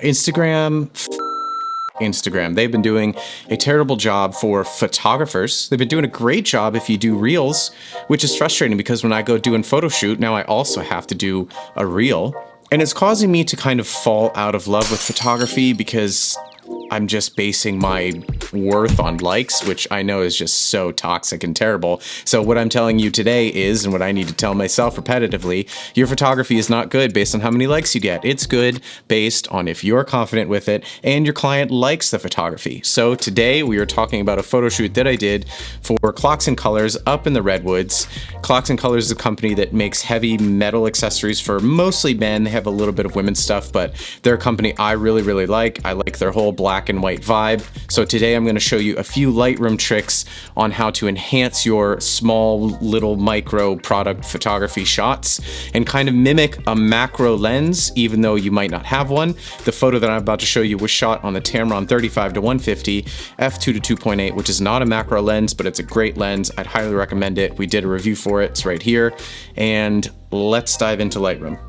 Instagram, Instagram. They've been doing a terrible job for photographers. They've been doing a great job if you do reels, which is frustrating because when I go do a photo shoot, now I also have to do a reel. And it's causing me to kind of fall out of love with photography because I'm just basing my worth on likes, which I know is just so toxic and terrible. So what I'm telling you today is, and what I need to tell myself repetitively, your photography is not good based on how many likes you get. It's good based on if you're confident with it and your client likes the photography. So today we are talking about a photo shoot that I did for Clocks and Colors up in the Redwoods. Clocks and Colors is a company that makes heavy metal accessories for mostly men. They have a little bit of women's stuff, but they're a company I really, really like. I like their whole black and white vibe. So today I'm going to show you a few Lightroom tricks on how to enhance your small little micro product photography shots and kind of mimic a macro lens, even though you might not have one. The photo that I'm about to show you was shot on the Tamron 35-150 f2.2.8, which is not a macro lens, but it's a great lens. I'd highly recommend it. We did a review for it. It's right here. And let's dive into Lightroom.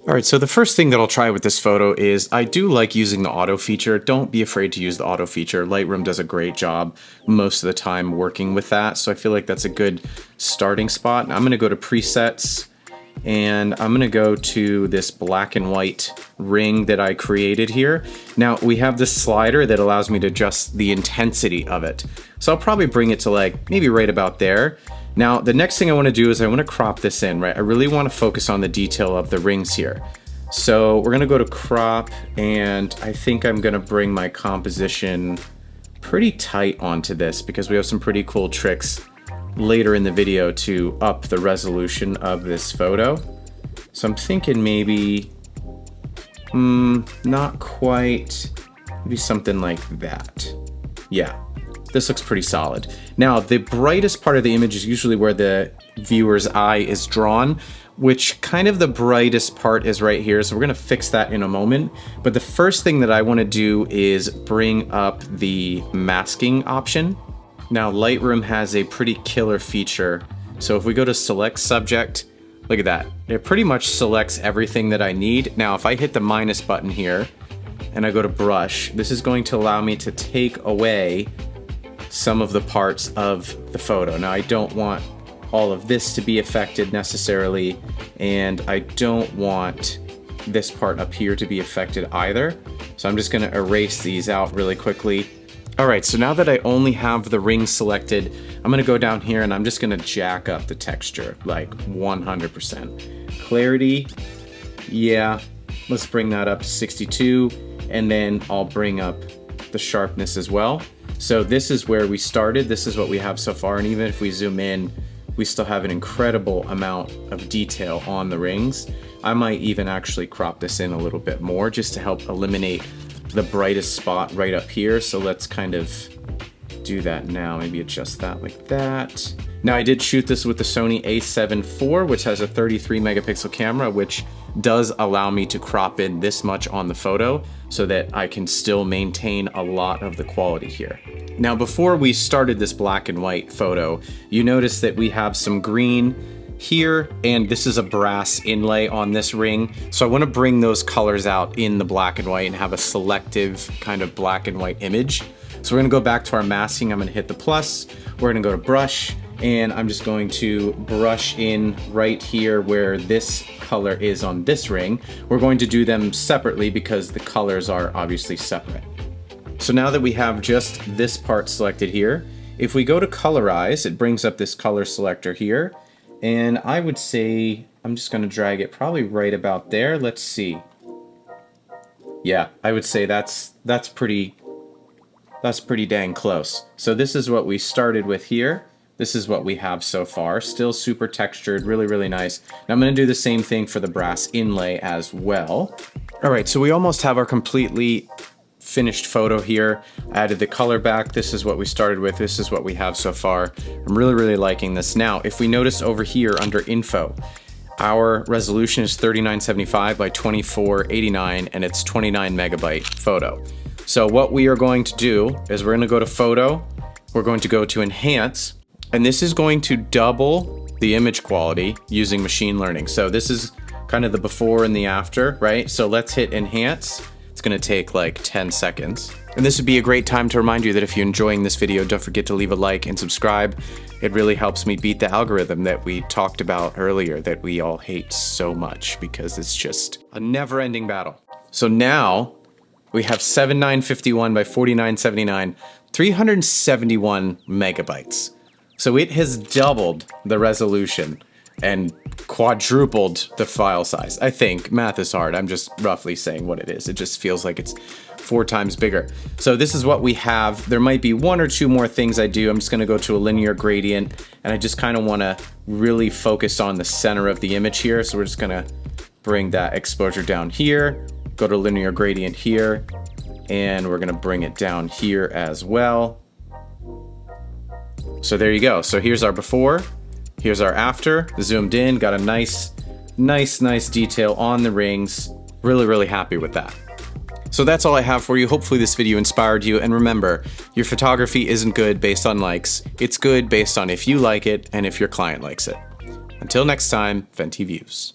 All right, so the first thing that I'll try with this photo is I do like using the auto feature. Don't be afraid to use the auto feature. Lightroom does a great job most of the time working with that. So I feel like that's a good starting spot. Now I'm gonna go to presets and I'm gonna go to this black and white ring that I created here. Now we have this slider that allows me to adjust the intensity of it. So I'll probably bring it to like maybe right about there. Now, the next thing I want to do is I want to crop this in, right? I really want to focus on the detail of the rings here. So we're going to go to crop, and I think I'm going to bring my composition pretty tight onto this because we have some pretty cool tricks later in the video to up the resolution of this photo. So I'm thinking maybe, not quite, maybe something like that. Yeah. This looks pretty solid. Now, the brightest part of the image is usually where the viewer's eye is drawn, which kind of the brightest part is right here. So we're gonna fix that in a moment. But the first thing that I wanna do is bring up the masking option. Now, Lightroom has a pretty killer feature. So if we go to select subject, look at that. It pretty much selects everything that I need. Now, if I hit the minus button here and I go to brush, this is going to allow me to take away some of the parts of the photo. Now I don't want all of this to be affected necessarily, and I don't want this part up here to be affected either. So I'm just gonna erase these out really quickly. All right, so now that I only have the ring selected, I'm gonna go down here and I'm just gonna jack up the texture, like 100%. Clarity, yeah, let's bring that up to 62, and then I'll bring up the sharpness as well. So this is where we started. This is what we have so far. And even if we zoom in, we still have an incredible amount of detail on the rings. I might even actually crop this in a little bit more just to help eliminate the brightest spot right up here. So let's kind of do that now. Maybe adjust that like that. Now I did shoot this with the Sony a7 IV, which has a 33 megapixel camera, which does allow me to crop in this much on the photo so that I can still maintain a lot of the quality here. Now, before we started this black and white photo, you notice that we have some green here, and this is a brass inlay on this ring. So I want to bring those colors out in the black and white and have a selective kind of black and white image. So we're gonna go back to our masking. I'm gonna hit the plus, we're gonna go to brush, and I'm just going to brush in right here where this color is on this ring. We're going to do them separately because the colors are obviously separate. So now that we have just this part selected here, if we go to colorize, it brings up this color selector here. And I would say, I'm just gonna drag it probably right about there. Let's see. Yeah, I would say that's pretty dang close. So this is what we started with here. This is what we have so far. Still super textured, really, really nice. Now I'm gonna do the same thing for the brass inlay as well. All right, so we almost have our completely finished photo here. I added the color back. This is what we started with. This is what we have so far. I'm really, really liking this. Now, if we notice over here under info, our resolution is 3975 by 2489 and it's 29 megabyte photo. So what we are going to do is we're going to go to photo, we're going to go to enhance, and this is going to double the image quality using machine learning. So this is kind of the before and the after, right? So let's hit enhance. It's It's gonna take like 10 seconds. And this would be a great time to remind you that if you're enjoying this video, don't forget to leave a like and subscribe. It really helps me beat the algorithm that we talked about earlier that we all hate so much because it's just a never-ending battle. So now we have 7951 by 4979, 371 megabytes. So it has doubled the resolution and quadrupled the file size. I think math is hard. I'm just roughly saying what it is. It just feels like it's 4 times bigger. So this is what we have. There might be 1 or 2 more things I do. I'm just gonna go to a linear gradient, and I just kind of wanna really focus on the center of the image here. So we're just gonna bring that exposure down here, go to linear gradient here, and we're gonna bring it down here as well. So there you go. So here's our before, here's our after, zoomed in, got a nice detail on the rings. Really happy with that. So that's all I have for you. Hopefully this video inspired you. And remember, your photography isn't good based on likes. It's good based on if you like it and if your client likes it. Until next time, Fenty Views.